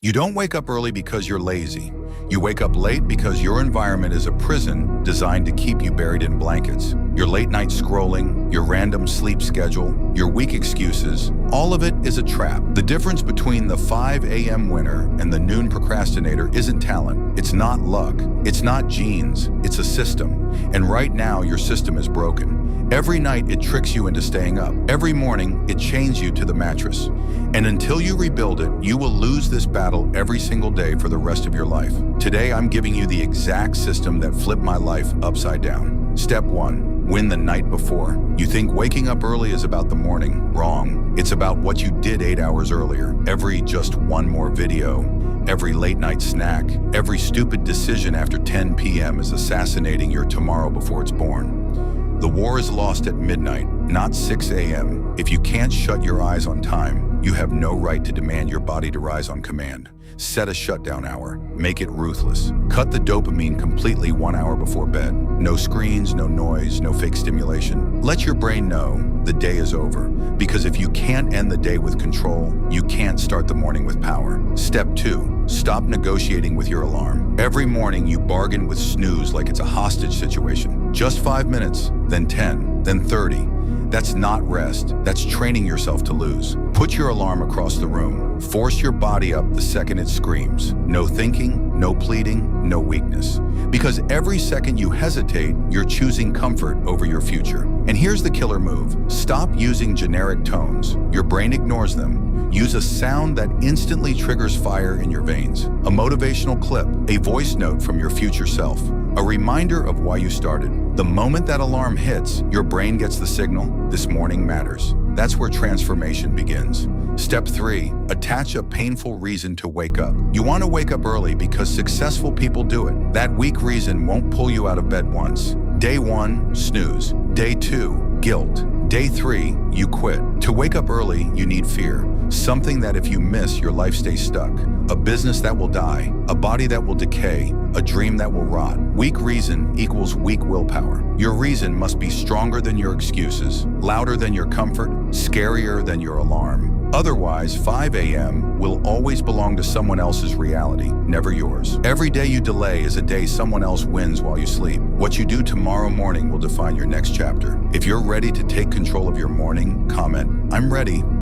You don't wake up early because you're lazy. You wake up late because your environment is a prison designed to keep you buried in blankets. Your late night scrolling, your random sleep schedule, your weak excuses, all of it is a trap. The difference between the 5 a.m. winner and the noon procrastinator isn't talent. It's not luck. It's not genes. It's a system. And right now, your system is broken. Every night, it tricks you into staying up. Every morning, it chains you to the mattress. And until you rebuild it, you will lose this battle every single day for the rest of your life. Today, I'm giving you the exact system that flipped my life upside down. Step 1. Win the night before. You think waking up early is about the morning. Wrong. It's about what you did 8 hours earlier. Every just one more video, every late night snack, every stupid decision after 10 p.m. is assassinating your tomorrow before it's born. The war is lost at midnight, not 6 a.m. If you can't shut your eyes on time, you have no right to demand your body to rise on command. Set a shutdown hour. Make it ruthless. Cut the dopamine completely 1 hour before bed. No screens, no noise, no fake stimulation. Let your brain know the day is over. Because if you can't end the day with control, you can't start the morning with power. Step 2. Stop negotiating with your alarm. Every morning you bargain with snooze like it's a hostage situation. Just 5 minutes, then 10, then 30. That's not rest. That's training yourself to lose. Put your alarm across the room. Force your body up the second it screams. No thinking, no pleading, no weakness. Because every second you hesitate, you're choosing comfort over your future. And here's the killer move. Stop using generic tones. Your brain ignores them. Use a sound that instantly triggers fire in your veins. A motivational clip, a voice note from your future self, a reminder of why you started. The moment that alarm hits, your brain gets the signal, this morning matters. That's where transformation begins. Step 3, attach a painful reason to wake up. You want to wake up early because successful people do it. That weak reason won't pull you out of bed once. Day 1, snooze. Day 2, guilt. Day 3, you quit. To wake up early, you need fear. Something that if you miss, your life stays stuck. A business that will die, a body that will decay, a dream that will rot. Weak reason equals weak willpower. Your reason must be stronger than your excuses, louder than your comfort, scarier than your alarm. Otherwise, 5 a.m. will always belong to someone else's reality, never yours. Every day you delay is a day someone else wins while you sleep. What you do tomorrow morning will define your next chapter. If you're ready to take control of your morning, comment, "I'm ready."